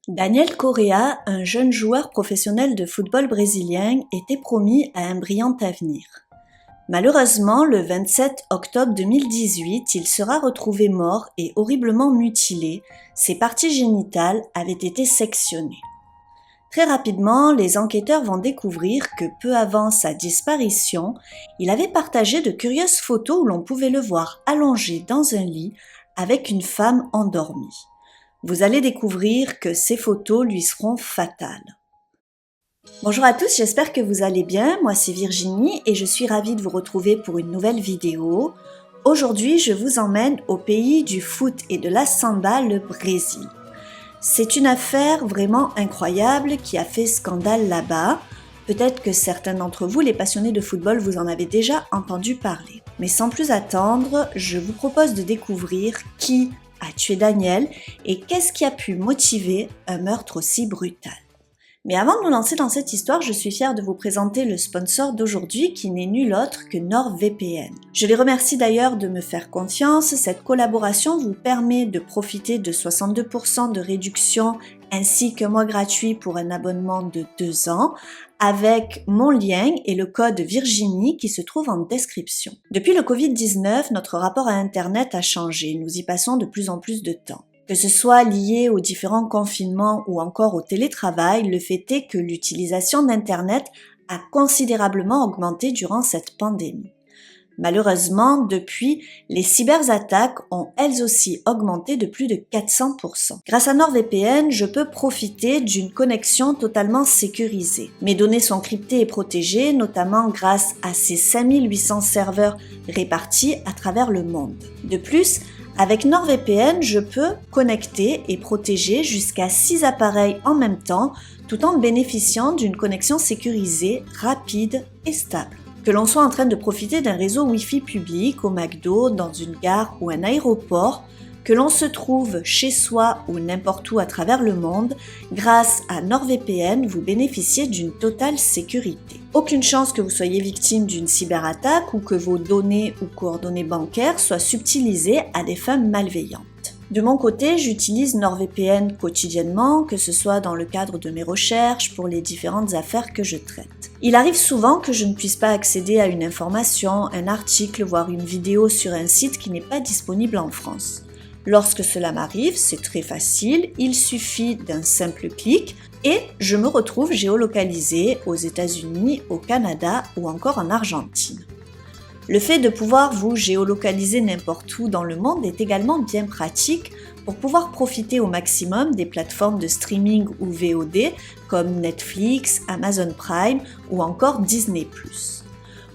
Daniel Correa, un jeune joueur professionnel de football brésilien, était promis à un brillant avenir. Malheureusement, le 27 octobre 2018, il sera retrouvé mort et horriblement mutilé. Ses parties génitales avaient été sectionnées. Très rapidement, les enquêteurs vont découvrir que peu avant sa disparition, il avait partagé de curieuses photos où l'on pouvait le voir allongé dans un lit avec une femme endormie. Vous allez découvrir que ces photos lui seront fatales. Bonjour à tous, j'espère que vous allez bien. Moi c'est Virginie et je suis ravie de vous retrouver pour une nouvelle vidéo. Aujourd'hui, je vous emmène au pays du foot et de la samba, le Brésil. C'est une affaire vraiment incroyable qui a fait scandale là-bas. Peut-être que certains d'entre vous, les passionnés de football, vous en avez déjà entendu parler. Mais sans plus attendre, je vous propose de découvrir qui a tué Daniel et qu'est-ce qui a pu motiver un meurtre aussi brutal. Mais avant de nous lancer dans cette histoire, je suis fière de vous présenter le sponsor d'aujourd'hui qui n'est nul autre que NordVPN. Je les remercie d'ailleurs de me faire confiance. Cette collaboration vous permet de profiter de 62% de réduction ainsi qu'un mois gratuit pour un abonnement de 2 ans avec mon lien et le code Virginie qui se trouve en description. Depuis le Covid-19, notre rapport à Internet a changé. Nous y passons de plus en plus de temps. Que ce soit lié aux différents confinements ou encore au télétravail, le fait est que l'utilisation d'Internet a considérablement augmenté durant cette pandémie. Malheureusement, depuis, les cyberattaques ont elles aussi augmenté de plus de 400%. Grâce à NordVPN, je peux profiter d'une connexion totalement sécurisée. Mes données sont cryptées et protégées, notamment grâce à ces 5800 serveurs répartis à travers le monde. De plus, avec NordVPN, je peux connecter et protéger jusqu'à 6 appareils en même temps, tout en bénéficiant d'une connexion sécurisée, rapide et stable. Que l'on soit en train de profiter d'un réseau Wi-Fi public au McDo, dans une gare ou un aéroport, que l'on se trouve chez soi ou n'importe où à travers le monde, grâce à NordVPN, vous bénéficiez d'une totale sécurité. Aucune chance que vous soyez victime d'une cyberattaque ou que vos données ou coordonnées bancaires soient subtilisées à des fins malveillantes. De mon côté, j'utilise NordVPN quotidiennement, que ce soit dans le cadre de mes recherches pour les différentes affaires que je traite. Il arrive souvent que je ne puisse pas accéder à une information, un article, voire une vidéo sur un site qui n'est pas disponible en France. Lorsque cela m'arrive, c'est très facile, il suffit d'un simple clic et je me retrouve géolocalisée aux États-Unis, au Canada ou encore en Argentine. Le fait de pouvoir vous géolocaliser n'importe où dans le monde est également bien pratique pour pouvoir profiter au maximum des plateformes de streaming ou VOD comme Netflix, Amazon Prime ou encore Disney+.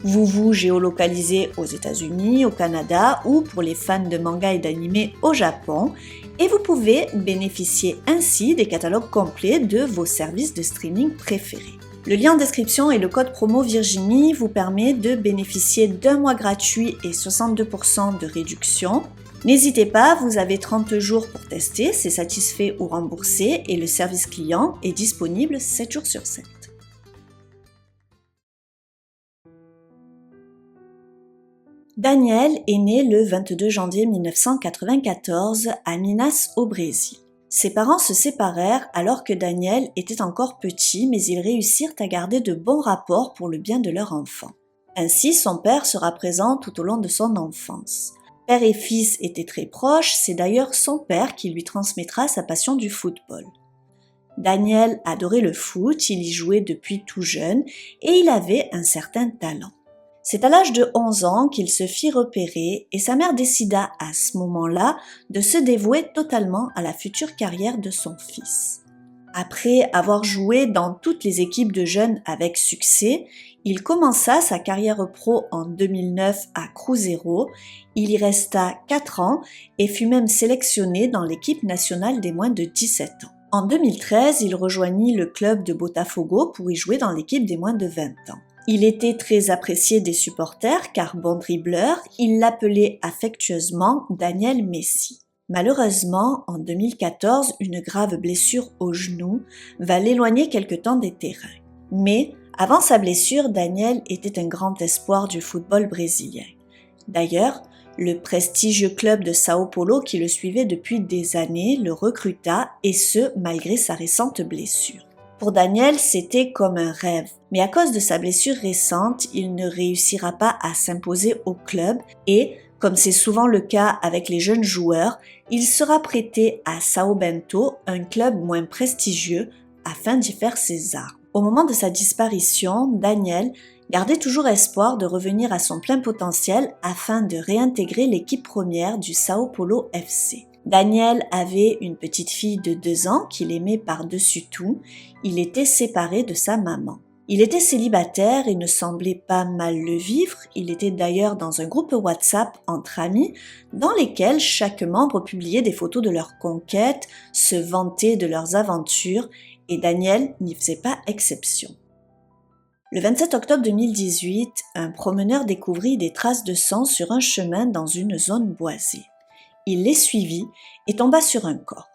Vous vous géolocalisez aux États-Unis, au Canada ou pour les fans de manga et d'anime au Japon et vous pouvez bénéficier ainsi des catalogues complets de vos services de streaming préférés. Le lien en description et le code promo Virginie vous permet de bénéficier d'un mois gratuit et 62% de réduction. N'hésitez pas, vous avez 30 jours pour tester, c'est satisfait ou remboursé et le service client est disponible 7 jours sur 7. Daniel est né le 22 janvier 1994 à Minas, au Brésil. Ses parents se séparèrent alors que Daniel était encore petit, mais ils réussirent à garder de bons rapports pour le bien de leur enfant. Ainsi, son père sera présent tout au long de son enfance. Père et fils étaient très proches, c'est d'ailleurs son père qui lui transmettra sa passion du football. Daniel adorait le foot, il y jouait depuis tout jeune et il avait un certain talent. C'est à l'âge de 11 ans qu'il se fit repérer et sa mère décida à ce moment-là de se dévouer totalement à la future carrière de son fils. Après avoir joué dans toutes les équipes de jeunes avec succès, il commença sa carrière pro en 2009 à Cruzeiro. Il y resta 4 ans et fut même sélectionné dans l'équipe nationale des moins de 17 ans. En 2013, il rejoignit le club de Botafogo pour y jouer dans l'équipe des moins de 20 ans. Il était très apprécié des supporters car bon dribbleur, ils l'appelaient affectueusement Daniel Messi. Malheureusement, en 2014, une grave blessure au genou va l'éloigner quelque temps des terrains. Mais, avant sa blessure, Daniel était un grand espoir du football brésilien. D'ailleurs, Le prestigieux club de Sao Paulo qui le suivait depuis des années le recruta, et ce, malgré sa récente blessure. Pour Daniel, c'était comme un rêve, mais à cause de sa blessure récente, il ne réussira pas à s'imposer au club et, comme c'est souvent le cas avec les jeunes joueurs, il sera prêté à Sao Bento, un club moins prestigieux, afin d'y faire ses armes. Au moment de sa disparition, Daniel gardait toujours espoir de revenir à son plein potentiel afin de réintégrer l'équipe première du Sao Paulo FC. Daniel avait une petite fille de 2 ans qu'il aimait par-dessus tout. Il était séparé de sa maman. Il était célibataire et ne semblait pas mal le vivre. Il était d'ailleurs dans un groupe WhatsApp entre amis dans lesquels chaque membre publiait des photos de leurs conquêtes, se vantait de leurs aventures, et Daniel n'y faisait pas exception. Le 27 octobre 2018, un promeneur découvrit des traces de sang sur un chemin dans une zone boisée. Il les suivit et tomba sur un corps.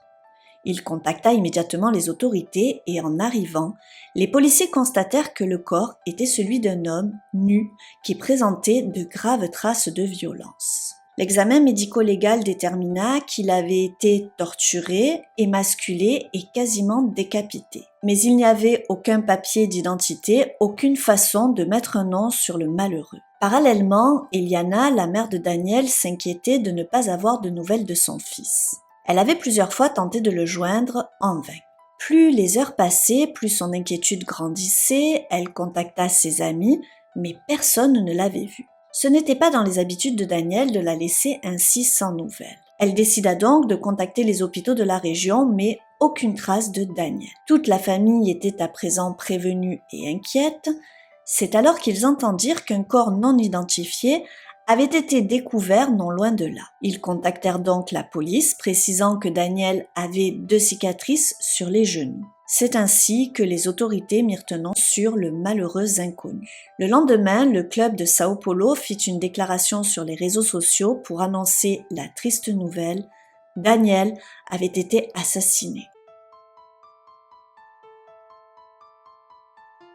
Il contacta immédiatement les autorités et en arrivant, les policiers constatèrent que le corps était celui d'un homme nu qui présentait de graves traces de violence. L'examen médico-légal détermina qu'il avait été torturé, émasculé et quasiment décapité. Mais il n'y avait aucun papier d'identité, aucune façon de mettre un nom sur le malheureux. Parallèlement, Eliana, la mère de Daniel, s'inquiétait de ne pas avoir de nouvelles de son fils. Elle avait plusieurs fois tenté de le joindre en vain. Plus les heures passaient, plus son inquiétude grandissait, elle contacta ses amis, mais personne ne l'avait vu. Ce n'était pas dans les habitudes de Daniel de la laisser ainsi sans nouvelles. Elle décida donc de contacter les hôpitaux de la région, mais aucune trace de Daniel. Toute la famille était à présent prévenue et inquiète. C'est alors qu'ils entendirent qu'un corps non identifié avait été découvert non loin de là. Ils contactèrent donc la police, précisant que Daniel avait 2 cicatrices sur les genoux. C'est ainsi que les autorités mirent un nom sur le malheureux inconnu. Le lendemain, le club de Sao Paulo fit une déclaration sur les réseaux sociaux pour annoncer la triste nouvelle: Daniel avait été assassiné.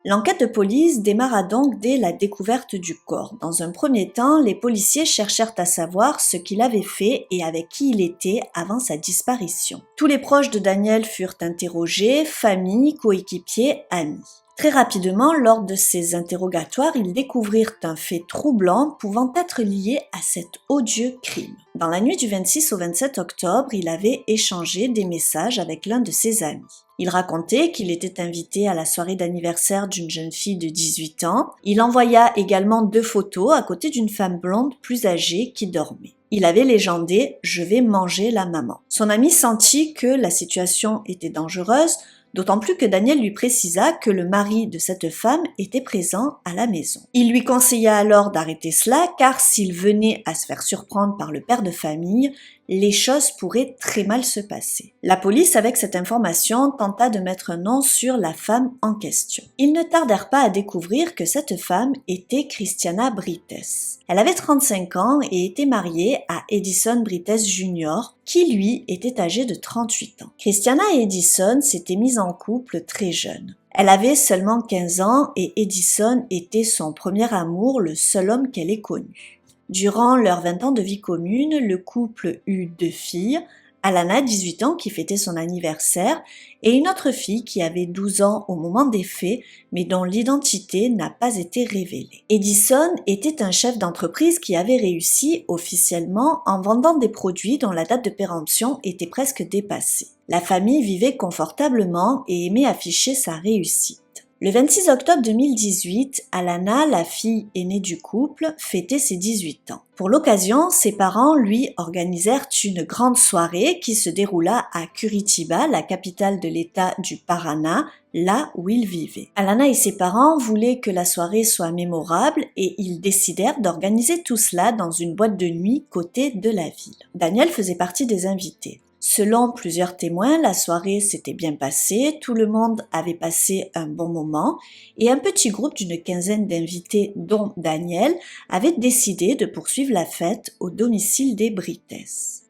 L'enquête de police démarra donc dès la découverte du corps. Dans un premier temps, les policiers cherchèrent à savoir ce qu'il avait fait et avec qui il était avant sa disparition. Tous les proches de Daniel furent interrogés, famille, coéquipiers, amis. Très rapidement, lors de ces interrogatoires, ils découvrirent un fait troublant pouvant être lié à cet odieux crime. Dans la nuit du 26 au 27 octobre, il avait échangé des messages avec l'un de ses amis. Il racontait qu'il était invité à la soirée d'anniversaire d'une jeune fille de 18 ans. Il envoya également 2 photos à côté d'une femme blonde plus âgée qui dormait. Il avait légendé « Je vais manger la maman ». Son ami sentit que la situation était dangereuse, d'autant plus que Daniel lui précisa que le mari de cette femme était présent à la maison. Il lui conseilla alors d'arrêter cela, car s'il venait à se faire surprendre par le père de famille, les choses pourraient très mal se passer. La police, avec cette information, tenta de mettre un nom sur la femme en question. Ils ne tardèrent pas à découvrir que cette femme était Christiana Brites. Elle avait 35 ans et était mariée à Edison Brites Jr., qui lui était âgé de 38 ans. Christiana et Edison s'étaient mis en couple très jeunes. Elle avait seulement 15 ans et Edison était son premier amour, le seul homme qu'elle ait connu. Durant leurs 20 ans de vie commune, le couple eut 2 filles, Alana, 18 ans, qui fêtait son anniversaire, et une autre fille qui avait 12 ans au moment des faits, mais dont l'identité n'a pas été révélée. Edison était un chef d'entreprise qui avait réussi officiellement en vendant des produits dont la date de péremption était presque dépassée. La famille vivait confortablement et aimait afficher sa réussite. Le 26 octobre 2018, Alana, la fille aînée du couple, fêtait ses 18 ans. Pour l'occasion, ses parents lui organisèrent une grande soirée qui se déroula à Curitiba, la capitale de l'État du Paraná, là où il vivait. Alana et ses parents voulaient que la soirée soit mémorable et ils décidèrent d'organiser tout cela dans une boîte de nuit côté de la ville. Daniel faisait partie des invités. Selon plusieurs témoins, la soirée s'était bien passée, tout le monde avait passé un bon moment et un petit groupe d'une quinzaine d'invités, dont Daniel, avait décidé de poursuivre la fête au domicile des Brites.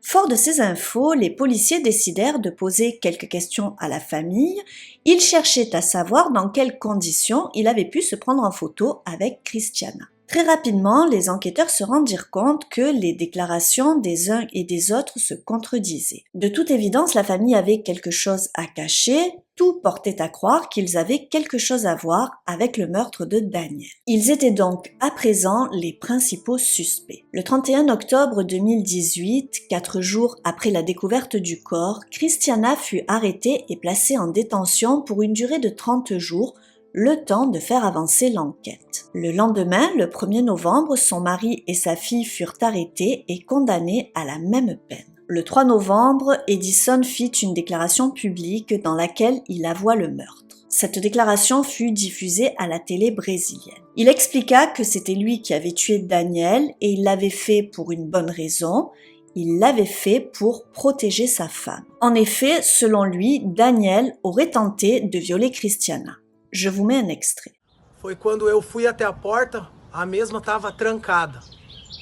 Fort de ces infos, les policiers décidèrent de poser quelques questions à la famille. Ils cherchaient à savoir dans quelles conditions il avait pu se prendre en photo avec Christiana. Très rapidement, les enquêteurs se rendirent compte que les déclarations des uns et des autres se contredisaient. De toute évidence, la famille avait quelque chose à cacher, tout portait à croire qu'ils avaient quelque chose à voir avec le meurtre de Daniel. Ils étaient donc à présent les principaux suspects. Le 31 octobre 2018, 4 jours après la découverte du corps, Christiana fut arrêtée et placée en détention pour une durée de 30 jours, le temps de faire avancer l'enquête. Le lendemain, le 1er novembre, son mari et sa fille furent arrêtés et condamnés à la même peine. Le 3 novembre, Edison fit une déclaration publique dans laquelle il avoua le meurtre. Cette déclaration fut diffusée à la télé brésilienne. Il expliqua que c'était lui qui avait tué Daniel et il l'avait fait pour une bonne raison. Il l'avait fait pour protéger sa femme. En effet, selon lui, Daniel aurait tenté de violer Christiana. Je vous mets un extrait. Foi quando eu fui até a porta, a mesma estava trancada,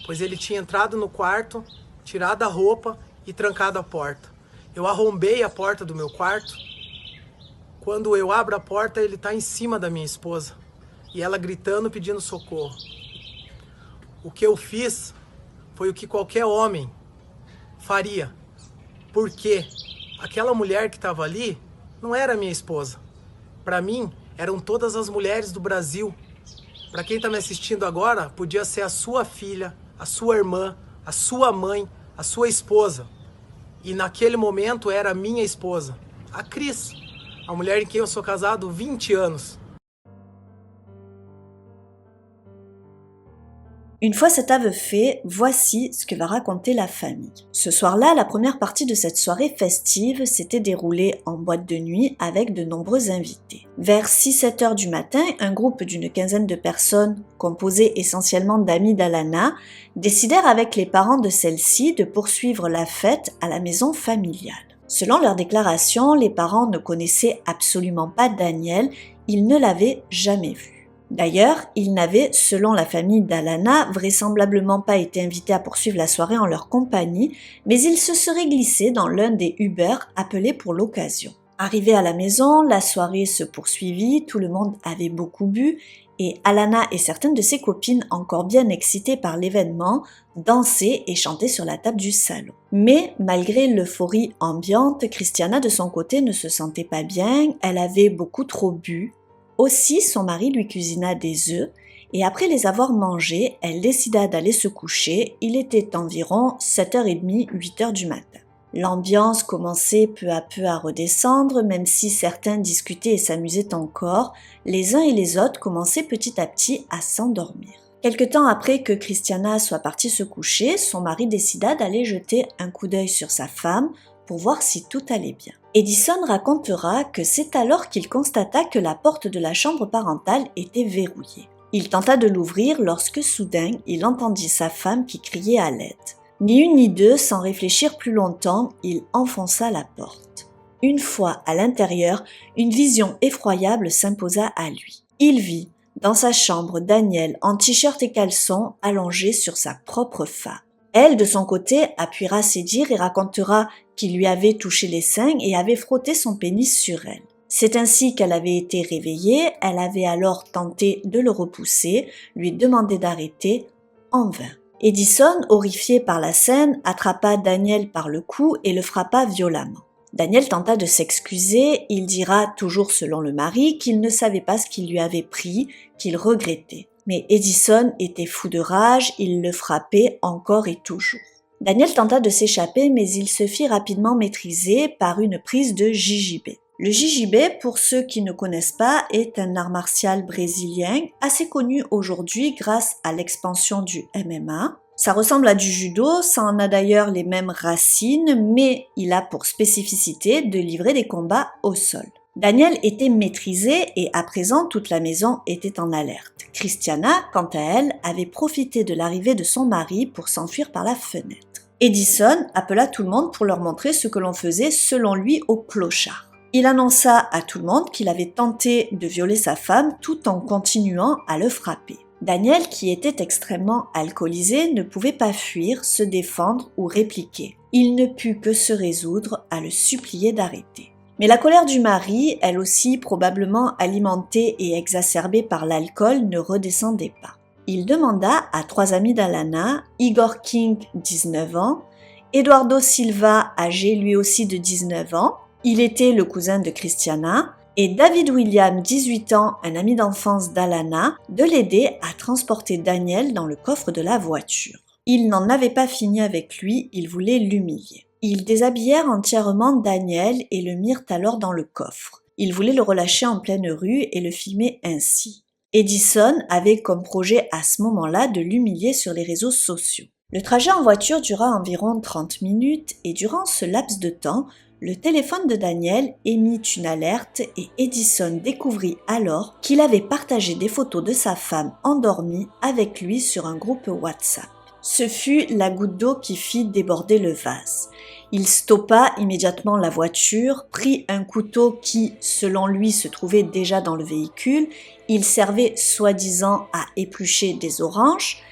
pois ele tinha entrado no quarto, tirado a roupa e trancado a porta. Eu arrombei a porta do meu quarto. Quando eu abro a porta, ele está em cima da minha esposa e ela gritando, pedindo socorro. O que eu fiz foi o que qualquer homem faria, porque aquela mulher que estava ali não era minha esposa. Para mim, eram todas as mulheres do Brasil. Para quem está me assistindo agora, podia ser a sua filha, a sua irmã, a sua mãe, a sua esposa. E naquele momento era a minha esposa, a Cris, a mulher em quem eu sou casado 20 anos. Une fois cet aveu fait, voici ce que va raconter la famille. Ce soir-là, la première partie de cette soirée festive s'était déroulée en boîte de nuit avec de nombreux invités. Vers 6-7 heures du matin, un groupe d'une quinzaine de personnes, composé essentiellement d'amis d'Alana, décidèrent avec les parents de celle-ci de poursuivre la fête à la maison familiale. Selon leurs déclarations, les parents ne connaissaient absolument pas Daniel, ils ne l'avaient jamais vu. D'ailleurs, ils n'avaient, selon la famille d'Alana, vraisemblablement pas été invités à poursuivre la soirée en leur compagnie, mais ils se seraient glissés dans l'un des Uber appelés pour l'occasion. Arrivés à la maison, la soirée se poursuivit, tout le monde avait beaucoup bu, et Alana et certaines de ses copines, encore bien excitées par l'événement, dansaient et chantaient sur la table du salon. Mais malgré l'euphorie ambiante, Christiana de son côté ne se sentait pas bien, elle avait beaucoup trop bu. Aussi, son mari lui cuisina des œufs et après les avoir mangés, elle décida d'aller se coucher. Il était environ 7h30, 8h du matin. L'ambiance commençait peu à peu à redescendre, même si certains discutaient et s'amusaient encore, les uns et les autres commençaient petit à petit à s'endormir. Quelque temps après que Christiana soit partie se coucher, son mari décida d'aller jeter un coup d'œil sur sa femme pour voir si tout allait bien. Edison racontera que c'est alors qu'il constata que la porte de la chambre parentale était verrouillée. Il tenta de l'ouvrir lorsque soudain il entendit sa femme qui criait à l'aide. Ni une ni deux, sans réfléchir plus longtemps, il enfonça la porte. Une fois à l'intérieur, une vision effroyable s'imposa à lui. Il vit, dans sa chambre, Daniel en t-shirt et caleçon allongé sur sa propre femme. Elle, de son côté, appuiera ses dires et racontera qu'il lui avait touché les seins et avait frotté son pénis sur elle. C'est ainsi qu'elle avait été réveillée, elle avait alors tenté de le repousser, lui demander d'arrêter, en vain. Edison, horrifié par la scène, attrapa Daniel par le cou et le frappa violemment. Daniel tenta de s'excuser, il dira, toujours selon le mari, qu'il ne savait pas ce qu'il lui avait pris, qu'il regrettait. Mais Edison était fou de rage, il le frappait encore et toujours. Daniel tenta de s'échapper, mais il se fit rapidement maîtriser par une prise de JJB. Le JJB, pour ceux qui ne connaissent pas, est un art martial brésilien assez connu aujourd'hui grâce à l'expansion du MMA. Ça ressemble à du judo, ça en a d'ailleurs les mêmes racines, mais il a pour spécificité de livrer des combats au sol. Daniel était maîtrisé et à présent toute la maison était en alerte. Christiana, quant à elle, avait profité de l'arrivée de son mari pour s'enfuir par la fenêtre. Edison appela tout le monde pour leur montrer ce que l'on faisait selon lui au clochard. Il annonça à tout le monde qu'il avait tenté de violer sa femme tout en continuant à le frapper. Daniel, qui était extrêmement alcoolisé, ne pouvait pas fuir, se défendre ou répliquer. Il ne put que se résoudre à le supplier d'arrêter. Mais la colère du mari, elle aussi probablement alimentée et exacerbée par l'alcool, ne redescendait pas. il demanda à 3 amis d'Alana, Igor King, 19 ans, Eduardo Silva, âgé lui aussi de 19 ans, il était le cousin de Christiana, et David William, 18 ans, un ami d'enfance d'Alana, de l'aider à transporter Daniel dans le coffre de la voiture. Il n'en avait pas fini avec lui, il voulait l'humilier. Ils déshabillèrent entièrement Daniel et le mirent alors dans le coffre. Ils voulaient le relâcher en pleine rue et le filmer ainsi. Edison avait comme projet à ce moment-là de l'humilier sur les réseaux sociaux. Le trajet en voiture dura environ 30 minutes et durant ce laps de temps, le téléphone de Daniel émit une alerte et Edison découvrit alors qu'il avait partagé des photos de sa femme endormie avec lui sur un groupe WhatsApp. Ce fut la goutte d'eau qui fit déborder le vase. Il stoppa immédiatement la voiture, prit un couteau qui, selon lui, se trouvait déjà dans le véhicule. Il servait soi-disant à éplucher des oranges.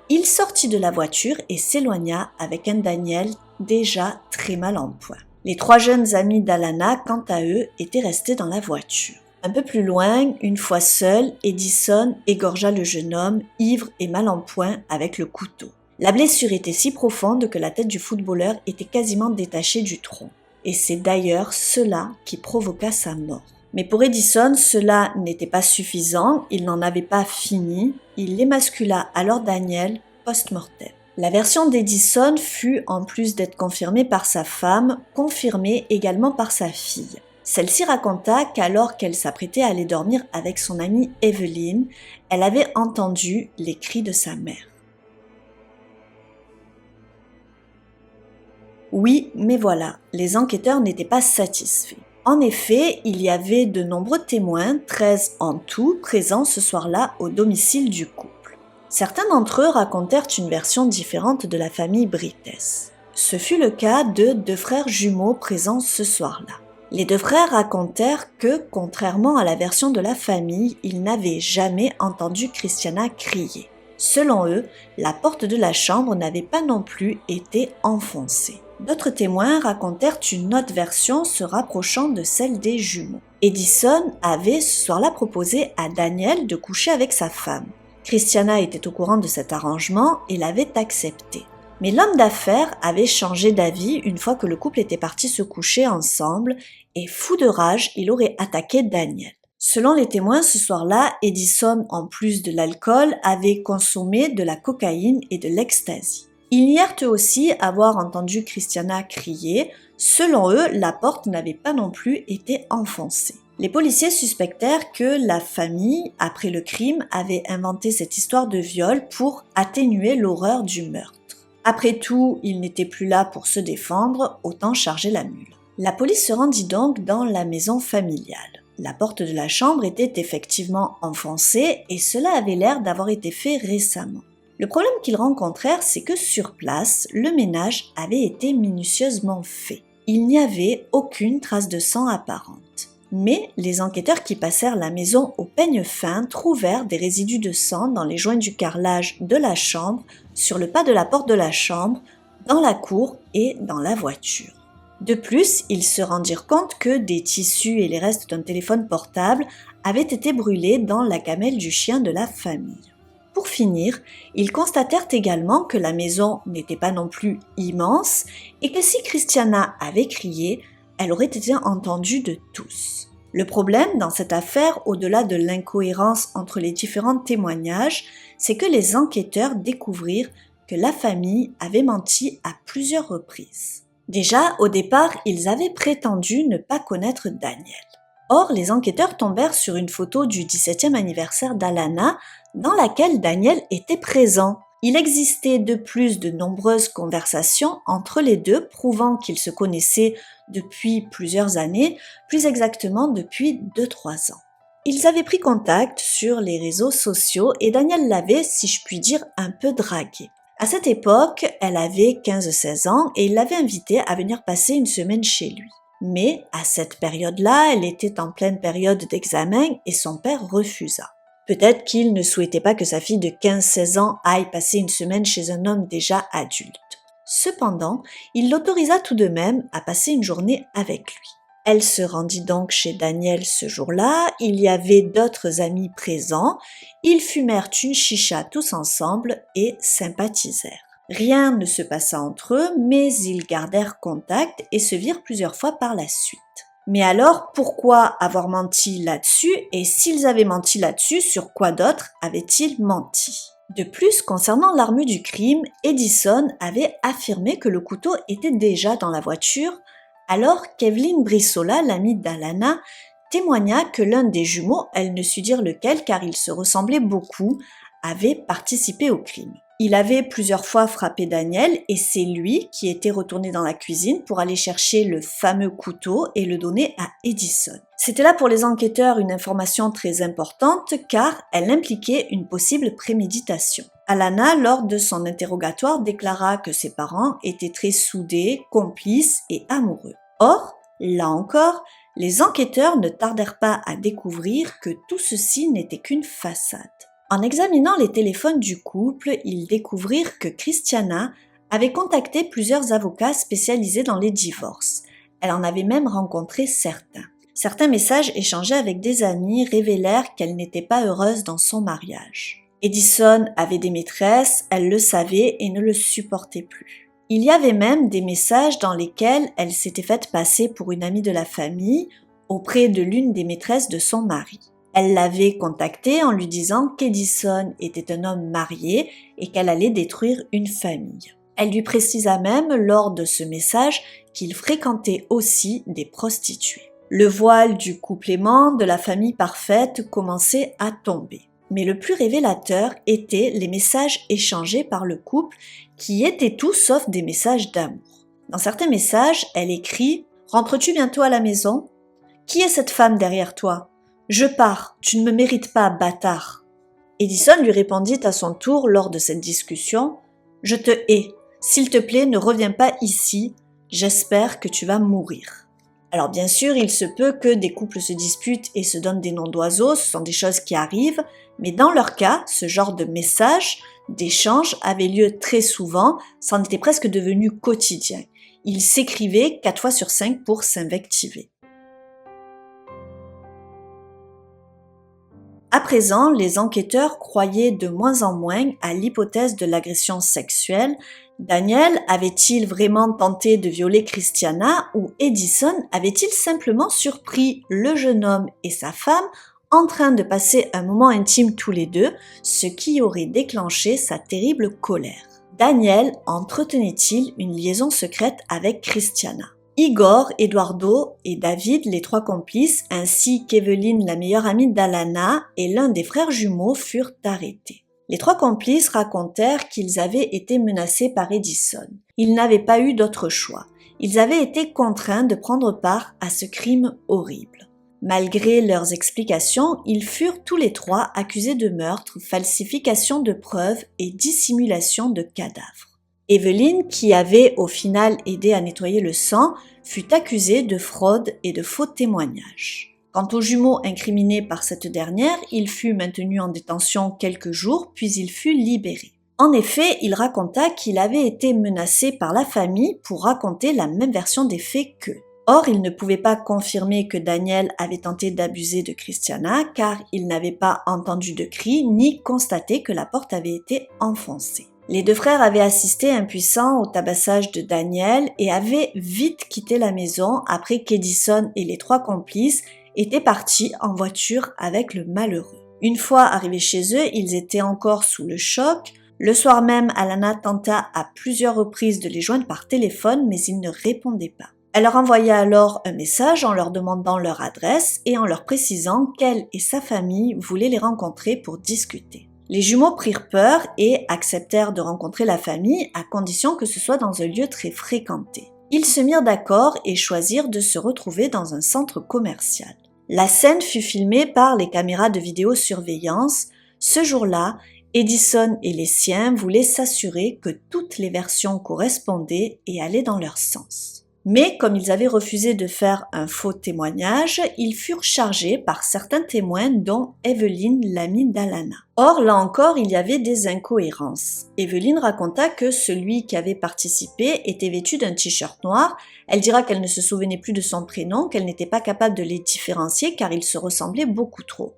Il sortit de la voiture et s'éloigna avec un Daniel déjà très mal en point. Les 3 jeunes amis d'Alana, quant à eux, étaient restés dans la voiture. Un peu plus loin, une fois seul, Edison égorgea le jeune homme, ivre et mal en point, avec le couteau. La blessure était si profonde que la tête du footballeur était quasiment détachée du tronc. Et c'est d'ailleurs cela qui provoqua sa mort. Mais pour Edison, cela n'était pas suffisant, il n'en avait pas fini, il émascula alors Daniel post-mortem. La version d'Edison fut, en plus d'être confirmée par sa femme, confirmée également par sa fille. Celle-ci raconta qu'alors qu'elle s'apprêtait à aller dormir avec son amie Evelyn, elle avait entendu les cris de sa mère. Oui, mais voilà, les enquêteurs n'étaient pas satisfaits. En effet, il y avait de nombreux témoins, 13 en tout, présents ce soir-là au domicile du couple. Certains d'entre eux racontèrent une version différente de la famille Brites. Ce fut le cas de 2 frères jumeaux présents ce soir-là. Les 2 frères racontèrent que, contrairement à la version de la famille, ils n'avaient jamais entendu Christiana crier. Selon eux, la porte de la chambre n'avait pas non plus été enfoncée. D'autres témoins racontèrent une autre version se rapprochant de celle des jumeaux. Edison avait ce soir-là proposé à Daniel de coucher avec sa femme. Christiana était au courant de cet arrangement et l'avait accepté. Mais l'homme d'affaires avait changé d'avis une fois que le couple était parti se coucher ensemble et fou de rage, il aurait attaqué Daniel. Selon les témoins, ce soir-là, Edison, en plus de l'alcool, avait consommé de la cocaïne et de l'ecstasy. Ils nièrent eux aussi avoir entendu Christiana crier. Selon eux, la porte n'avait pas non plus été enfoncée. Les policiers suspectèrent que la famille, après le crime, avait inventé cette histoire de viol pour atténuer l'horreur du meurtre. Après tout, ils n'étaient plus là pour se défendre, autant charger la mule. La police se rendit donc dans la maison familiale. La porte de la chambre était effectivement enfoncée et cela avait l'air d'avoir été fait récemment. Le problème qu'ils rencontrèrent, c'est que sur place, le ménage avait été minutieusement fait. Il n'y avait aucune trace de sang apparente. Mais les enquêteurs qui passèrent la maison au peigne fin trouvèrent des résidus de sang dans les joints du carrelage de la chambre, sur le pas de la porte de la chambre, dans la cour et dans la voiture. De plus, ils se rendirent compte que des tissus et les restes d'un téléphone portable avaient été brûlés dans la gamelle du chien de la famille. Pour finir, ils constatèrent également que la maison n'était pas non plus immense et que si Christiana avait crié, elle aurait été entendue de tous. Le problème dans cette affaire, au-delà de l'incohérence entre les différents témoignages, c'est que les enquêteurs découvrirent que la famille avait menti à plusieurs reprises. Déjà, au départ, ils avaient prétendu ne pas connaître Daniel. Or, les enquêteurs tombèrent sur une photo du 17e anniversaire d'Alana dans laquelle Daniel était présent. Il existait de plus de nombreuses conversations entre les deux prouvant qu'ils se connaissaient depuis plusieurs années, plus exactement depuis 2-3 ans. Ils avaient pris contact sur les réseaux sociaux et Daniel l'avait, si je puis dire, un peu dragué. À cette époque, elle avait 15-16 ans et il l'avait invitée à venir passer une semaine chez lui. Mais à cette période-là, elle était en pleine période d'examen et son père refusa. Peut-être qu'il ne souhaitait pas que sa fille de 15-16 ans aille passer une semaine chez un homme déjà adulte. Cependant, il l'autorisa tout de même à passer une journée avec lui. Elle se rendit donc chez Daniel ce jour-là, il y avait d'autres amis présents, ils fumèrent une chicha tous ensemble et sympathisèrent. Rien ne se passa entre eux, mais ils gardèrent contact et se virent plusieurs fois par la suite. Mais alors, pourquoi avoir menti là-dessus, et s'ils avaient menti là-dessus, sur quoi d'autre avaient-ils menti? De plus, concernant l'arme du crime, Edison avait affirmé que le couteau était déjà dans la voiture, alors qu'Evelyn Brissola, l'amie d'Alana, témoigna que l'un des jumeaux, elle ne sut dire lequel car ils se ressemblaient beaucoup, avait participé au crime. Il avait plusieurs fois frappé Daniel et c'est lui qui était retourné dans la cuisine pour aller chercher le fameux couteau et le donner à Edison. C'était là pour les enquêteurs une information très importante car elle impliquait une possible préméditation. Alana, lors de son interrogatoire, déclara que ses parents étaient très soudés, complices et amoureux. Or, là encore, les enquêteurs ne tardèrent pas à découvrir que tout ceci n'était qu'une façade. En examinant les téléphones du couple, ils découvrirent que Christiana avait contacté plusieurs avocats spécialisés dans les divorces. Elle en avait même rencontré certains. Certains messages échangés avec des amis révélèrent qu'elle n'était pas heureuse dans son mariage. Edison avait des maîtresses, elle le savait et ne le supportait plus. Il y avait même des messages dans lesquels elle s'était faite passer pour une amie de la famille auprès de l'une des maîtresses de son mari. Elle l'avait contacté en lui disant qu'Edison était un homme marié et qu'elle allait détruire une famille. Elle lui précisa même lors de ce message qu'il fréquentait aussi des prostituées. Le voile du couple aimant, de la famille parfaite, commençait à tomber. Mais le plus révélateur étaient les messages échangés par le couple qui étaient tout sauf des messages d'amour. Dans certains messages, elle écrit « Rentres-tu bientôt à la maison ? Qui est cette femme derrière toi ? Je pars, tu ne me mérites pas, bâtard. » Edison lui répondit à son tour lors de cette discussion « Je te hais, s'il te plaît, ne reviens pas ici, j'espère que tu vas mourir. » Alors bien sûr, il se peut que des couples se disputent et se donnent des noms d'oiseaux, ce sont des choses qui arrivent, mais dans leur cas, ce genre de message, d'échange avait lieu très souvent, c'en était presque devenu quotidien. Ils s'écrivaient 4 fois sur 5 pour s'invectiver. À présent, les enquêteurs croyaient de moins en moins à l'hypothèse de l'agression sexuelle. Daniel avait-il vraiment tenté de violer Christiana ou Edison avait-il simplement surpris le jeune homme et sa femme en train de passer un moment intime tous les deux, ce qui aurait déclenché sa terrible colère? Daniel entretenait-il une liaison secrète avec Christiana? Igor, Eduardo et David, les 3 complices, ainsi qu'Evelyn, la meilleure amie d'Alana, et l'un des frères jumeaux furent arrêtés. Les 3 complices racontèrent qu'ils avaient été menacés par Edison. Ils n'avaient pas eu d'autre choix. Ils avaient été contraints de prendre part à ce crime horrible. Malgré leurs explications, ils furent tous les 3 accusés de meurtre, falsification de preuves et dissimulation de cadavres. Evelyn, qui avait au final aidé à nettoyer le sang, fut accusée de fraude et de faux témoignages. Quant aux jumeaux incriminés par cette dernière, il fut maintenu en détention quelques jours, puis il fut libéré. En effet, il raconta qu'il avait été menacé par la famille pour raconter la même version des faits qu'eux. Or, il ne pouvait pas confirmer que Daniel avait tenté d'abuser de Christiana car il n'avait pas entendu de cris ni constaté que la porte avait été enfoncée. Les 2 frères avaient assisté impuissants au tabassage de Daniel et avaient vite quitté la maison après qu'Edison et les 3 complices étaient partis en voiture avec le malheureux. Une fois arrivés chez eux, ils étaient encore sous le choc. Le soir même, Alana tenta à plusieurs reprises de les joindre par téléphone, mais ils ne répondaient pas. Elle leur envoya alors un message en leur demandant leur adresse et en leur précisant qu'elle et sa famille voulaient les rencontrer pour discuter. Les jumeaux prirent peur et acceptèrent de rencontrer la famille à condition que ce soit dans un lieu très fréquenté. Ils se mirent d'accord et choisirent de se retrouver dans un centre commercial. La scène fut filmée par les caméras de vidéosurveillance. Ce jour-là, Edison et les siens voulaient s'assurer que toutes les versions correspondaient et allaient dans leur sens. Mais comme ils avaient refusé de faire un faux témoignage, ils furent chargés par certains témoins dont Evelyn, l'amie d'Alana. Or, là encore, il y avait des incohérences. Evelyn raconta que celui qui avait participé était vêtu d'un t-shirt noir. Elle dira qu'elle ne se souvenait plus de son prénom, qu'elle n'était pas capable de les différencier car ils se ressemblaient beaucoup trop.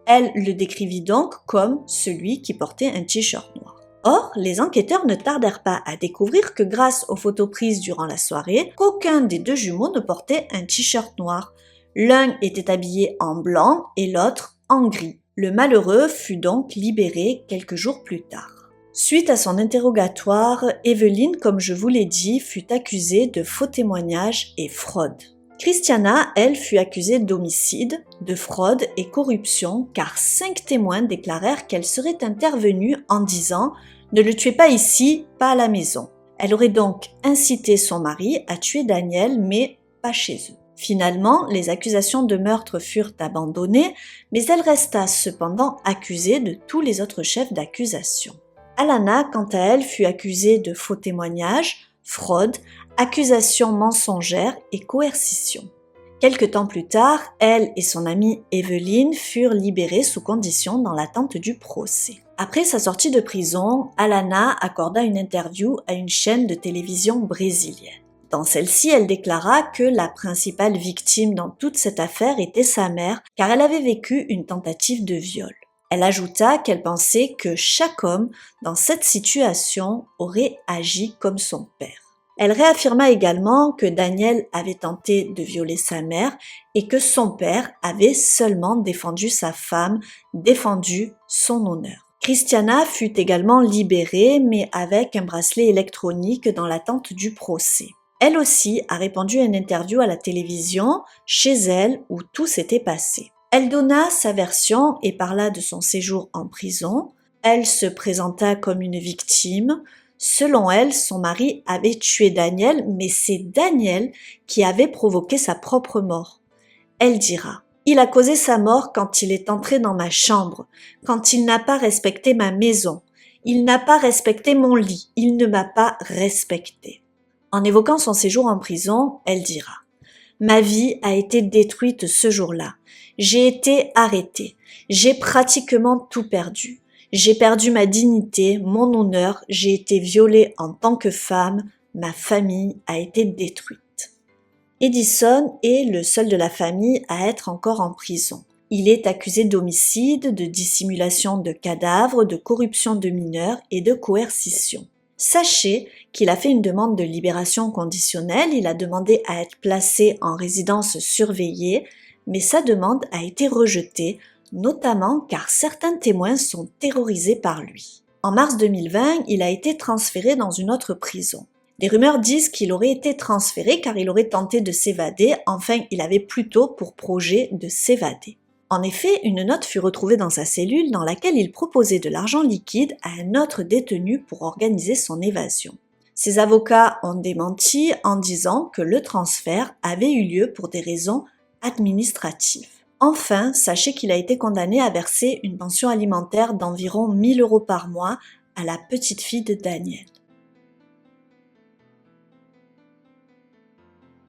Elle le décrivit donc comme celui qui portait un t-shirt noir. Or, les enquêteurs ne tardèrent pas à découvrir que grâce aux photos prises durant la soirée, qu'aucun des deux jumeaux ne portait un t-shirt noir. L'un était habillé en blanc et l'autre en gris. Le malheureux fut donc libéré quelques jours plus tard. Suite à son interrogatoire, Evelyn, comme je vous l'ai dit, fut accusée de faux témoignages et fraude. Christiana, elle, fut accusée d'homicide, de fraude et corruption car 5 témoins déclarèrent qu'elle serait intervenue en disant « Ne le tuez pas ici, pas à la maison ». Elle aurait donc incité son mari à tuer Daniel, mais pas chez eux. Finalement, les accusations de meurtre furent abandonnées, mais elle resta cependant accusée de tous les autres chefs d'accusation. Alana, quant à elle, fut accusée de faux témoignages, fraude, accusations mensongères et coercition. Quelque temps plus tard, elle et son amie Evelyn furent libérées sous condition dans l'attente du procès. Après sa sortie de prison, Alana accorda une interview à une chaîne de télévision brésilienne. Dans celle-ci, elle déclara que la principale victime dans toute cette affaire était sa mère, car elle avait vécu une tentative de viol. Elle ajouta qu'elle pensait que chaque homme dans cette situation aurait agi comme son père. Elle réaffirma également que Daniel avait tenté de violer sa mère et que son père avait seulement défendu sa femme, défendu son honneur. Christiana fut également libérée, mais avec un bracelet électronique dans l'attente du procès. Elle aussi a répondu à une interview à la télévision, chez elle, où tout s'était passé. Elle donna sa version et parla de son séjour en prison. Elle se présenta comme une victime. Selon elle, son mari avait tué Daniel, mais c'est Daniel qui avait provoqué sa propre mort. Elle dira « Il a causé sa mort quand il est entré dans ma chambre, quand il n'a pas respecté ma maison. Il n'a pas respecté mon lit, il ne m'a pas respecté. » En évoquant son séjour en prison, elle dira « Ma vie a été détruite ce jour-là. J'ai été arrêtée. J'ai pratiquement tout perdu. J'ai perdu ma dignité, mon honneur, j'ai été violée en tant que femme, ma famille a été détruite. » Edison est le seul de la famille à être encore en prison. Il est accusé d'homicide, de dissimulation de cadavres, de corruption de mineurs et de coercition. Sachez qu'il a fait une demande de libération conditionnelle, il a demandé à être placé en résidence surveillée, mais sa demande a été rejetée, notamment car certains témoins sont terrorisés par lui. En mars 2020, il a été transféré dans une autre prison. Des rumeurs disent qu'il aurait été transféré car il aurait tenté de s'évader, enfin il avait plutôt pour projet de s'évader. En effet, une note fut retrouvée dans sa cellule dans laquelle il proposait de l'argent liquide à un autre détenu pour organiser son évasion. Ses avocats ont démenti en disant que le transfert avait eu lieu pour des raisons administratives. Enfin, sachez qu'il a été condamné à verser une pension alimentaire d'environ 1 000 € par mois à la petite fille de Daniel.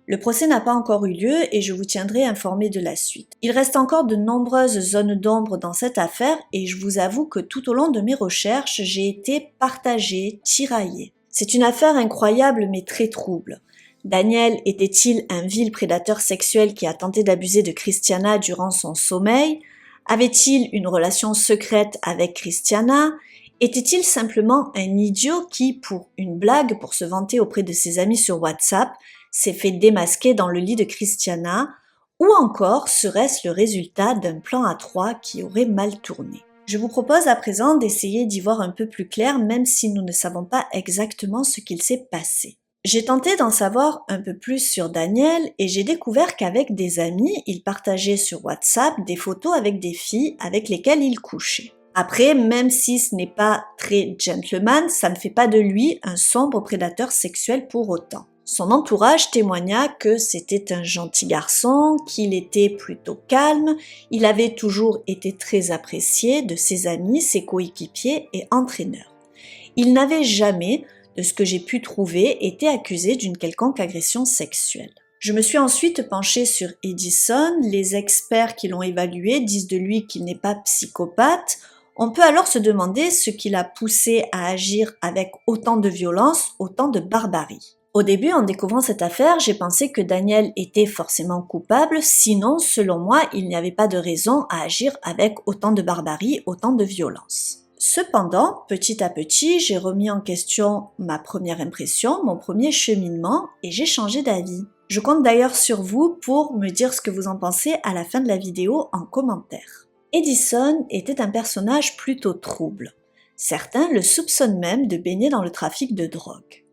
Le procès n'a pas encore eu lieu et je vous tiendrai informé de la suite. Il reste encore de nombreuses zones d'ombre dans cette affaire et je vous avoue que tout au long de mes recherches, j'ai été partagée, tiraillée. C'est une affaire incroyable mais très trouble. Daniel était-il un vil prédateur sexuel qui a tenté d'abuser de Christiana durant son sommeil? Avait-il une relation secrète avec Christiana? Était-il simplement un idiot qui, pour une blague, pour se vanter auprès de ses amis sur WhatsApp, s'est fait démasquer dans le lit de Christiana? Ou encore serait-ce le résultat d'un plan à 3 qui aurait mal tourné? Je vous propose à présent d'essayer d'y voir un peu plus clair, même si nous ne savons pas exactement ce qu'il s'est passé. J'ai tenté d'en savoir un peu plus sur Daniel et j'ai découvert qu'avec des amis, il partageait sur WhatsApp des photos avec des filles avec lesquelles il couchait. Après, même si ce n'est pas très gentleman, ça ne fait pas de lui un sombre prédateur sexuel pour autant. Son entourage témoigna que c'était un gentil garçon, qu'il était plutôt calme, il avait toujours été très apprécié de ses amis, ses coéquipiers et entraîneurs. Il n'avait jamais, de ce que j'ai pu trouver, était accusé d'une quelconque agression sexuelle. Je me suis ensuite penchée sur Edison. Les experts qui l'ont évalué disent de lui qu'il n'est pas psychopathe. On peut alors se demander ce qui l'a poussé à agir avec autant de violence, autant de barbarie. Au début, en découvrant cette affaire, j'ai pensé que Daniel était forcément coupable, sinon, selon moi, il n'y avait pas de raison à agir avec autant de barbarie, autant de violence. Cependant, petit à petit, j'ai remis en question ma première impression, mon premier cheminement, et j'ai changé d'avis. Je compte d'ailleurs sur vous pour me dire ce que vous en pensez à la fin de la vidéo en commentaire. Edison était un personnage plutôt trouble. Certains le soupçonnent même de baigner dans le trafic de drogue.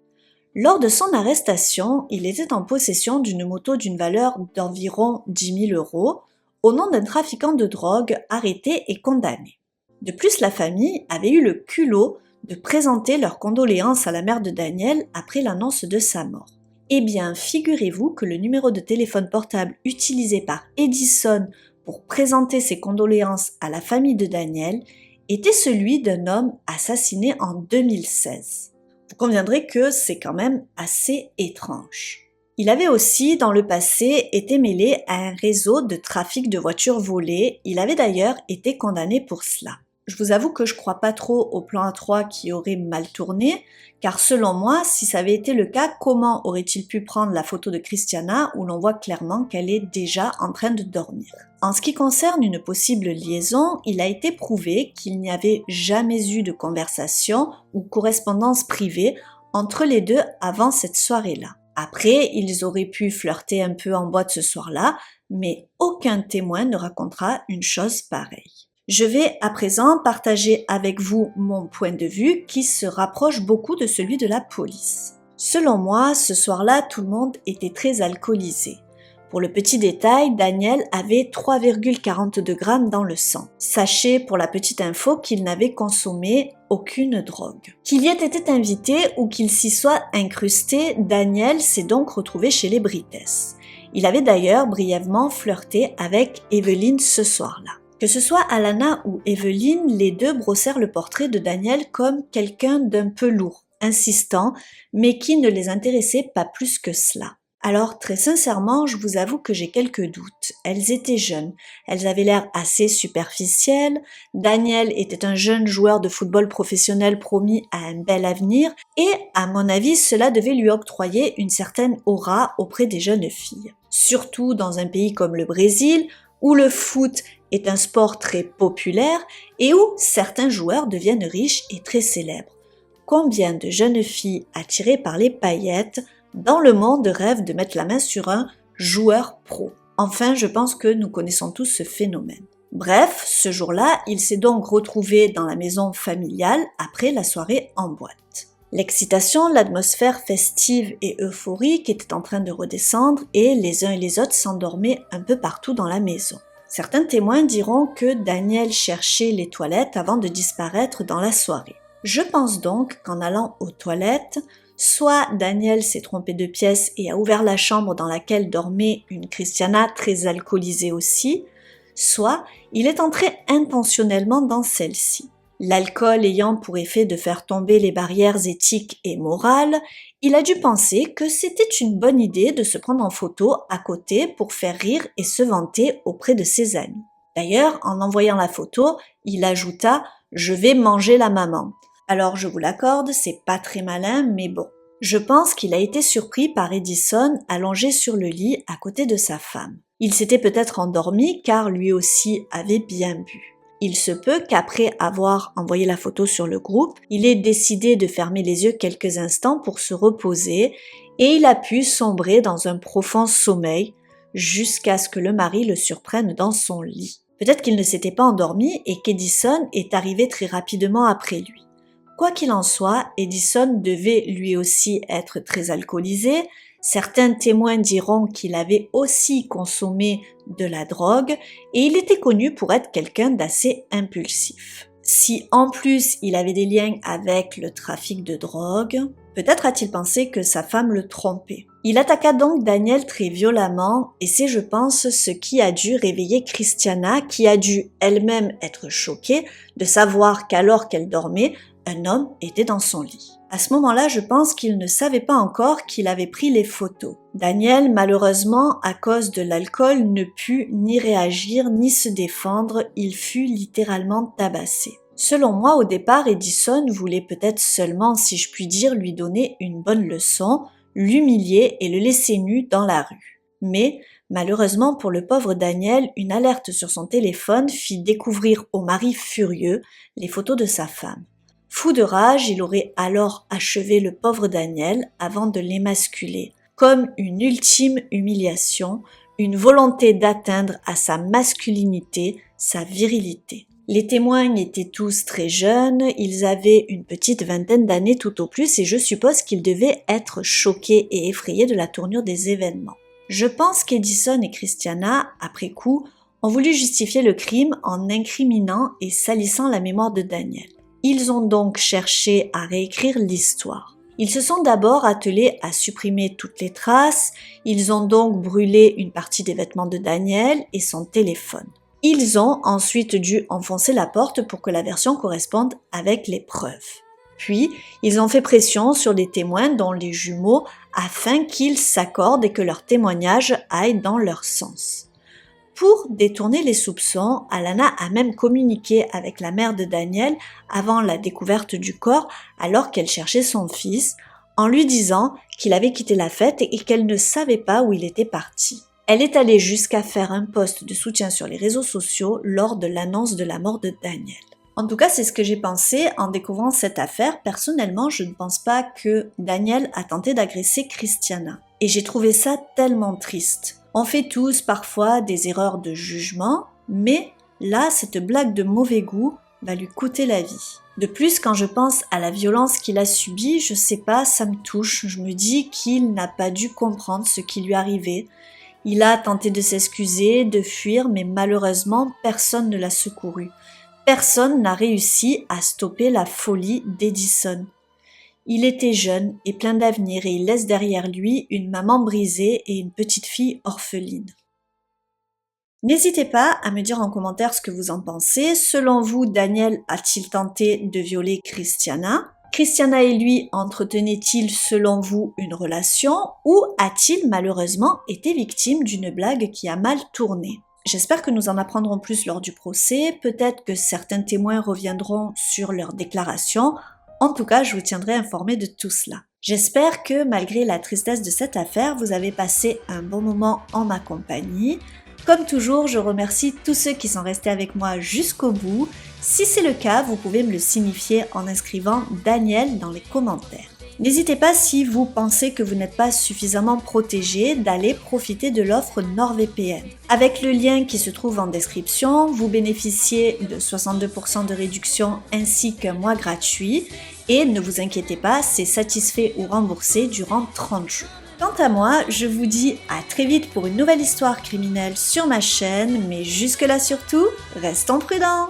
Lors de son arrestation, il était en possession d'une moto d'une valeur d'environ 10 000 € au nom d'un trafiquant de drogue arrêté et condamné. De plus, la famille avait eu le culot de présenter leurs condoléances à la mère de Daniel après l'annonce de sa mort. Eh bien, figurez-vous que le numéro de téléphone portable utilisé par Edison pour présenter ses condoléances à la famille de Daniel était celui d'un homme assassiné en 2016. Vous conviendrez que c'est quand même assez étrange. Il avait aussi, dans le passé, été mêlé à un réseau de trafic de voitures volées. Il avait d'ailleurs été condamné pour cela. Je vous avoue que je crois pas trop au plan A3 qui aurait mal tourné, car selon moi, si ça avait été le cas, comment aurait-il pu prendre la photo de Christiana où l'on voit clairement qu'elle est déjà en train de dormir? En ce qui concerne une possible liaison, il a été prouvé qu'il n'y avait jamais eu de conversation ou correspondance privée entre les deux avant cette soirée-là. Après, ils auraient pu flirter un peu en boîte ce soir-là, mais aucun témoin ne racontera une chose pareille. Je vais à présent partager avec vous mon point de vue qui se rapproche beaucoup de celui de la police. Selon moi, ce soir-là, tout le monde était très alcoolisé. Pour le petit détail, Daniel avait 3,42 grammes dans le sang. Sachez pour la petite info qu'il n'avait consommé aucune drogue. Qu'il y ait été invité ou qu'il s'y soit incrusté, Daniel s'est donc retrouvé chez les Brites. Il avait d'ailleurs brièvement flirté avec Evelyne ce soir-là. Que ce soit Alana ou Evelyne, les deux brossèrent le portrait de Daniel comme quelqu'un d'un peu lourd, insistant, mais qui ne les intéressait pas plus que cela. Alors, très sincèrement, je vous avoue que j'ai quelques doutes. Elles étaient jeunes, elles avaient l'air assez superficielles, Daniel était un jeune joueur de football professionnel promis à un bel avenir, et à mon avis, cela devait lui octroyer une certaine aura auprès des jeunes filles. Surtout dans un pays comme le Brésil, où le foot est un sport très populaire et où certains joueurs deviennent riches et très célèbres. Combien de jeunes filles attirées par les paillettes dans le monde rêvent de mettre la main sur un joueur pro? Enfin, je pense que nous connaissons tous ce phénomène. Bref, ce jour-là, il s'est donc retrouvé dans la maison familiale après la soirée en boîte. L'excitation, l'atmosphère festive et euphorique était en train de redescendre et les uns et les autres s'endormaient un peu partout dans la maison. Certains témoins diront que Daniel cherchait les toilettes avant de disparaître dans la soirée. Je pense donc qu'en allant aux toilettes, soit Daniel s'est trompé de pièce et a ouvert la chambre dans laquelle dormait une Christiana très alcoolisée aussi, soit il est entré intentionnellement dans celle-ci. L'alcool ayant pour effet de faire tomber les barrières éthiques et morales, il a dû penser que c'était une bonne idée de se prendre en photo à côté pour faire rire et se vanter auprès de ses amis. D'ailleurs, en envoyant la photo, il ajouta « Je vais manger la maman ». Alors je vous l'accorde, c'est pas très malin, mais bon. Je pense qu'il a été surpris par Edison allongé sur le lit à côté de sa femme. Il s'était peut-être endormi car lui aussi avait bien bu. Il se peut qu'après avoir envoyé la photo sur le groupe, il ait décidé de fermer les yeux quelques instants pour se reposer et il a pu sombrer dans un profond sommeil jusqu'à ce que le mari le surprenne dans son lit. Peut-être qu'il ne s'était pas endormi et qu'Edison est arrivé très rapidement après lui. Quoi qu'il en soit, Edison devait lui aussi être très alcoolisé. Certains témoins diront qu'il avait aussi consommé de la drogue et il était connu pour être quelqu'un d'assez impulsif. Si en plus il avait des liens avec le trafic de drogue, peut-être a-t-il pensé que sa femme le trompait. Il attaqua donc Daniel très violemment et c'est, je pense, ce qui a dû réveiller Christiana qui a dû elle-même être choquée de savoir qu'alors qu'elle dormait, un homme était dans son lit. À ce moment-là, je pense qu'il ne savait pas encore qu'il avait pris les photos. Daniel, malheureusement, à cause de l'alcool, ne put ni réagir ni se défendre, il fut littéralement tabassé. Selon moi, au départ, Edison voulait peut-être seulement, si je puis dire, lui donner une bonne leçon, l'humilier et le laisser nu dans la rue. Mais, malheureusement pour le pauvre Daniel, une alerte sur son téléphone fit découvrir au mari furieux les photos de sa femme. Fou de rage, il aurait alors achevé le pauvre Daniel avant de l'émasculer, comme une ultime humiliation, une volonté d'atteindre à sa masculinité, sa virilité. Les témoins étaient tous très jeunes, ils avaient une petite vingtaine d'années tout au plus et je suppose qu'ils devaient être choqués et effrayés de la tournure des événements. Je pense qu'Edison et Christiana, après coup, ont voulu justifier le crime en incriminant et salissant la mémoire de Daniel. Ils ont donc cherché à réécrire l'histoire. Ils se sont d'abord attelés à supprimer toutes les traces, ils ont donc brûlé une partie des vêtements de Daniel et son téléphone. Ils ont ensuite dû enfoncer la porte pour que la version corresponde avec les preuves. Puis, ils ont fait pression sur les témoins, dont les jumeaux, afin qu'ils s'accordent et que leurs témoignages aillent dans leur sens. Pour détourner les soupçons, Alana a même communiqué avec la mère de Daniel avant la découverte du corps alors qu'elle cherchait son fils, en lui disant qu'il avait quitté la fête et qu'elle ne savait pas où il était parti. Elle est allée jusqu'à faire un post de soutien sur les réseaux sociaux lors de l'annonce de la mort de Daniel. En tout cas, c'est ce que j'ai pensé en découvrant cette affaire. Personnellement, je ne pense pas que Daniel a tenté d'agresser Christiana. Et j'ai trouvé ça tellement triste. On fait tous parfois des erreurs de jugement, mais là, cette blague de mauvais goût va lui coûter la vie. De plus, quand je pense à la violence qu'il a subie, je sais pas, ça me touche. Je me dis qu'il n'a pas dû comprendre ce qui lui arrivait. Il a tenté de s'excuser, de fuir, mais malheureusement, personne ne l'a secouru. Personne n'a réussi à stopper la folie d'Edison. Il était jeune et plein d'avenir et il laisse derrière lui une maman brisée et une petite fille orpheline. N'hésitez pas à me dire en commentaire ce que vous en pensez. Selon vous, Daniel a-t-il tenté de violer Christiana ? Christiana et lui entretenaient-ils selon vous une relation ou a-t-il malheureusement été victime d'une blague qui a mal tourné ? J'espère que nous en apprendrons plus lors du procès, peut-être que certains témoins reviendront sur leurs déclarations. En tout cas, je vous tiendrai informé de tout cela. J'espère que malgré la tristesse de cette affaire, vous avez passé un bon moment en ma compagnie. Comme toujours, je remercie tous ceux qui sont restés avec moi jusqu'au bout. Si c'est le cas, vous pouvez me le signifier en inscrivant Daniel dans les commentaires. N'hésitez pas, si vous pensez que vous n'êtes pas suffisamment protégé, d'aller profiter de l'offre NordVPN. Avec le lien qui se trouve en description, vous bénéficiez de 62% de réduction ainsi qu'un mois gratuit. Et ne vous inquiétez pas, c'est satisfait ou remboursé durant 30 jours. Quant à moi, je vous dis à très vite pour une nouvelle histoire criminelle sur ma chaîne, mais jusque-là surtout, restons prudents!